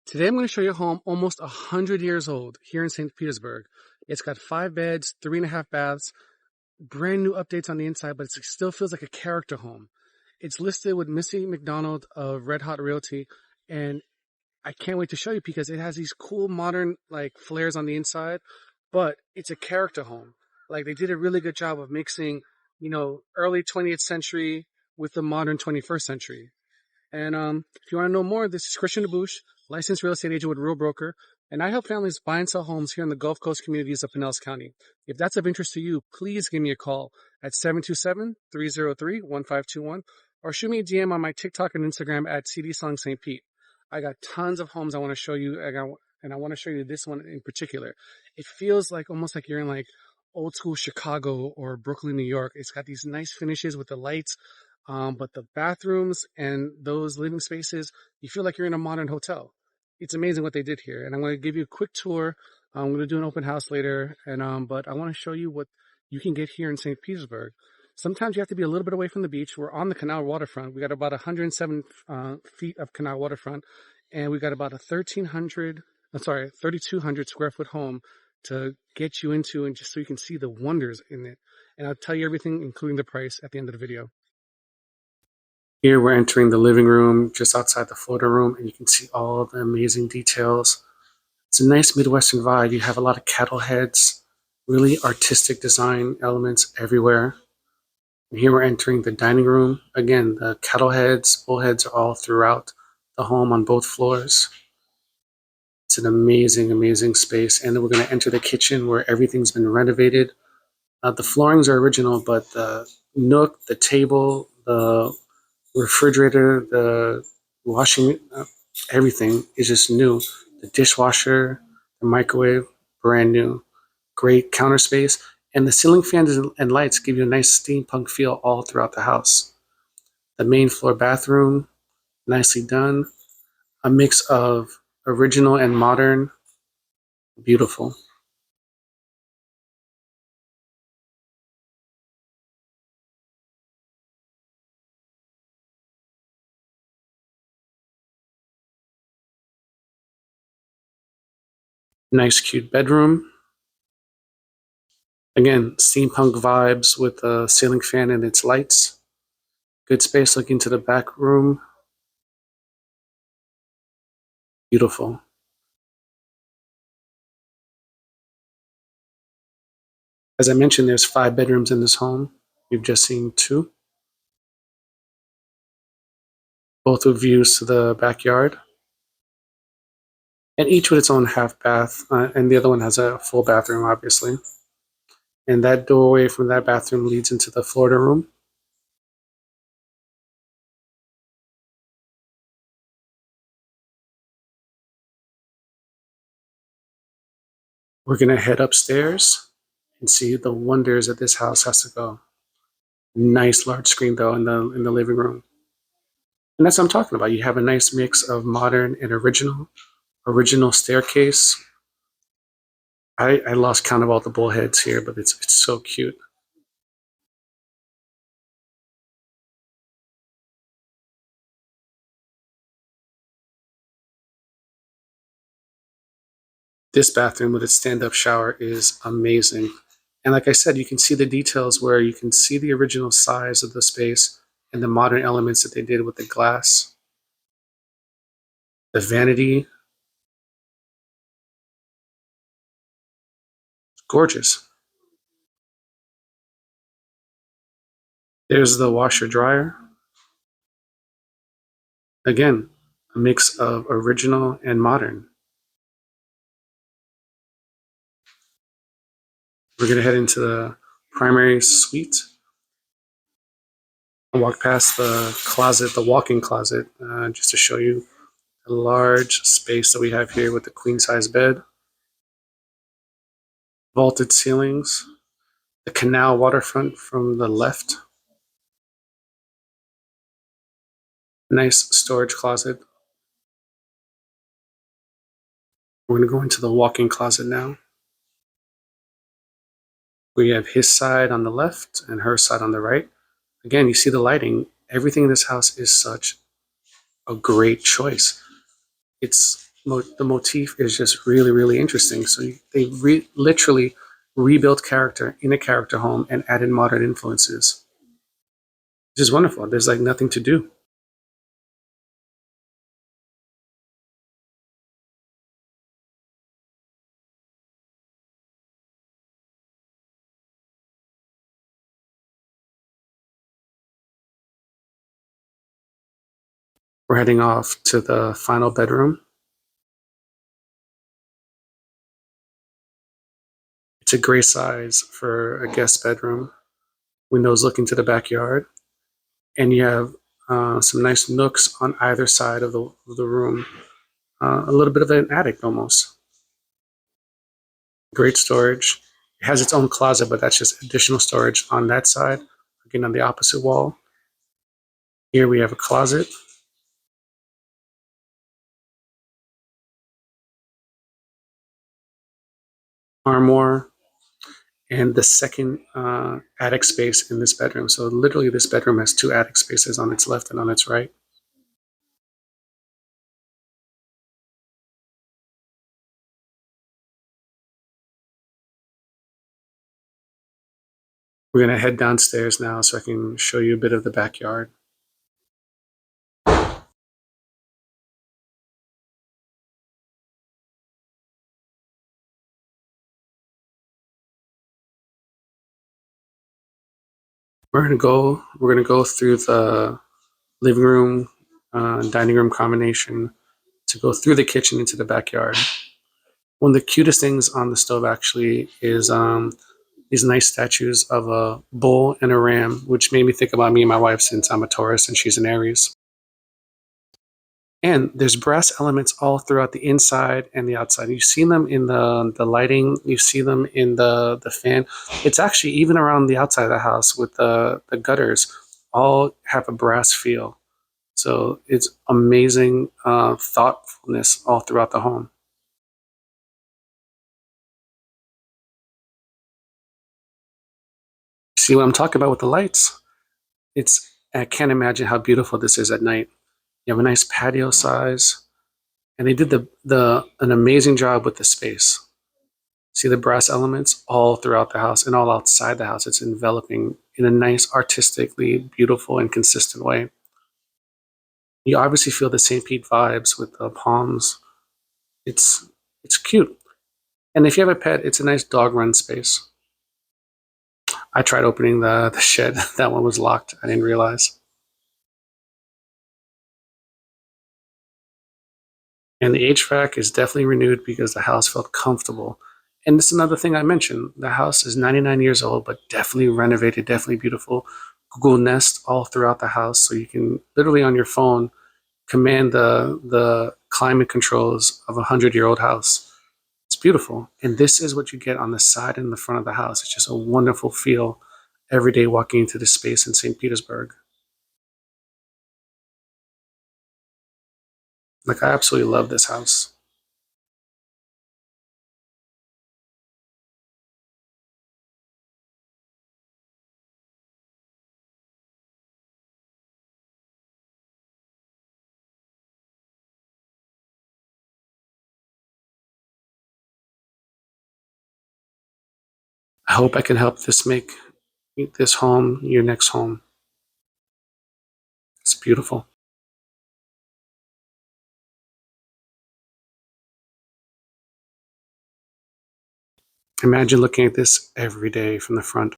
Today I'm going to show you a home almost 100 years old here in St. Petersburg. It's got 5 beds, 3.5 baths, brand new updates on the inside, but it still feels like a character home. It's listed with Missy McDonald of Red Hot Realty, and I can't wait to show you because it has these cool modern like flares on the inside, but it's a character home. Like they did a really good job of mixing, early 20th century with the modern 21st century. And if you want to know more, this is Christian DeBouche, licensed real estate agent with Real Broker, and I help families buy and sell homes here in the Gulf Coast communities of Pinellas County. If that's of interest to you, please give me a call at 727-303-1521 or shoot me a DM on my TikTok and Instagram at CDSongSt. I got tons of homes I want to show you, and I want to show you this one in particular. It feels like almost like you're in like old school Chicago or Brooklyn, New York. It's got these nice finishes with the lights. But the bathrooms and those living spaces, you feel like you're in a modern hotel. It's amazing what they did here. And I'm going to give you a quick tour. I'm going to do an open house later. But I want to show you what you can get here in St. Petersburg. Sometimes you have to be a little bit away from the beach. We're on the Canal waterfront. We got about 107 feet of Canal waterfront. And we got about a 3,200 square foot home to get you into and just so you can see the wonders in it. And I'll tell you everything, including the price at the end of the video. Here we're entering the living room just outside the photo room, and you can see all the amazing details. It's a nice Midwestern vibe. You have a lot of cattle heads, really artistic design elements everywhere. And here we're entering the dining room. Again, the cattle heads, bullheads are all throughout the home on both floors. It's an amazing, amazing space. And then we're going to enter the kitchen where everything's been renovated. The floorings are original, but the nook, the table, the refrigerator, the washing, everything is just new. The dishwasher, the microwave, brand new. Great counter space. And the ceiling fans and lights give you a nice steampunk feel all throughout the house. The main floor bathroom, nicely done. A mix of original and modern. Beautiful. Nice, cute bedroom. Again, steampunk vibes with the ceiling fan and its lights. Good space looking to the back room. Beautiful. As I mentioned, there's 5 bedrooms in this home. You've just seen 2. Both with views to the backyard. And each with its own half bath. And the other one has a full bathroom, obviously. And that doorway from that bathroom leads into the Florida room. We're going to head upstairs and see the wonders that this house has to go. Nice large screen, though, in the living room. And that's what I'm talking about. You have a nice mix of modern and original staircase. I lost count of all the bullheads here, but it's so cute. This bathroom with its stand-up shower is amazing. And like I said, you can see the details where you can see the original size of the space and the modern elements that they did with the glass. The vanity. Gorgeous. There's the washer dryer. Again, a mix of original and modern. We're going to head into the primary suite. I'll walk past the closet, the walk-in closet, just to show you a large space that we have here with the queen-size bed. Vaulted ceilings. The Canal waterfront from the left. Nice storage closet. We're going to go into the walk-in closet now. We have his side on the left and her side on the right. Again, you see the lighting. Everything in this house is such a great choice. It's the motif is just really, really interesting. So they literally rebuilt character in a character home and added modern influences. Which is wonderful. There's like nothing to do. We're heading off to the final bedroom. It's a great size for a guest bedroom. Windows looking to the backyard, and you have some nice nooks on either side of the room. A little bit of an attic almost. Great storage. It has its own closet, but that's just additional storage on that side. Again, on the opposite wall. Here we have a closet, armoire, and the second attic space in this bedroom. So literally this bedroom has two attic spaces on its left and on its right. We're going to head downstairs now so I can show you a bit of the backyard. We're gonna go through the living room, dining room combination to go through the kitchen into the backyard. One of the cutest things on the stove actually is these nice statues of a bull and a ram, which made me think about me and my wife since I'm a Taurus and she's an Aries. And there's brass elements all throughout the inside and the outside. You see them in the lighting. You see them in the fan. It's actually even around the outside of the house with the gutters, all have a brass feel. So it's amazing thoughtfulness all throughout the home. See what I'm talking about with the lights? I can't imagine how beautiful this is at night. You have a nice patio size, and they did the an amazing job with the space. See the brass elements all throughout the house and all outside the house. It's enveloping in a nice, artistically beautiful and consistent way. You obviously feel the St. Pete vibes with the palms. It's it's cute. And if you have a pet, it's a nice dog run space. I tried opening the shed. That one was locked. I didn't realize. And the HVAC is definitely renewed because the house felt comfortable. And this is another thing I mentioned. The house is 99 years old, but definitely renovated, definitely beautiful. Google Nest all throughout the house, so you can literally on your phone command the climate controls of a 100-year-old house. It's beautiful, and this is what you get on the side and the front of the house. It's just a wonderful feel every day walking into this space in St. Petersburg. Like I absolutely love this house. I hope I can help this make this home your next home. It's beautiful. Imagine looking at this every day from the front.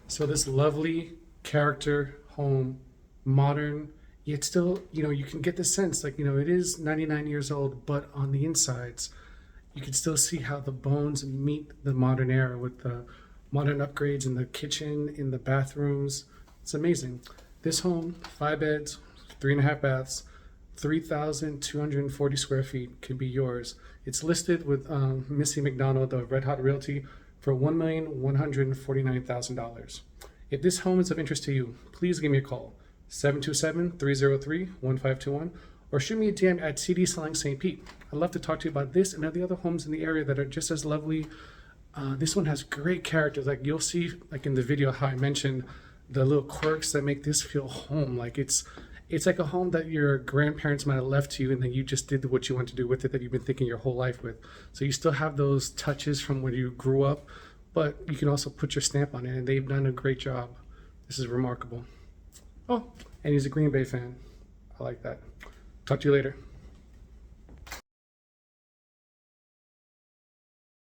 So this lovely character home, modern, yet still, you can get the sense like, it is 99 years old, but on the insides, you can still see how the bones meet the modern era with the modern upgrades in the kitchen, in the bathrooms. It's amazing. This home, 5 beds, 3.5 baths, 3,240 square feet can be yours. It's listed with Missy McDonald of Red Hot Realty for $1,149,000. If this home is of interest to you, please give me a call, 727-303-1521, or shoot me a DM at CD Selling St. Pete. I'd love to talk to you about this and the other homes in the area that are just as lovely. This one has great characters. Like you'll see, like in the video, how I mentioned the little quirks that make this feel home. Like It's like a home that your grandparents might have left to you, and then you just did what you want to do with it that you've been thinking your whole life with. So you still have those touches from when you grew up, but you can also put your stamp on it, and they've done a great job. This is remarkable. Oh, and he's a Green Bay fan. I like that. Talk to you later.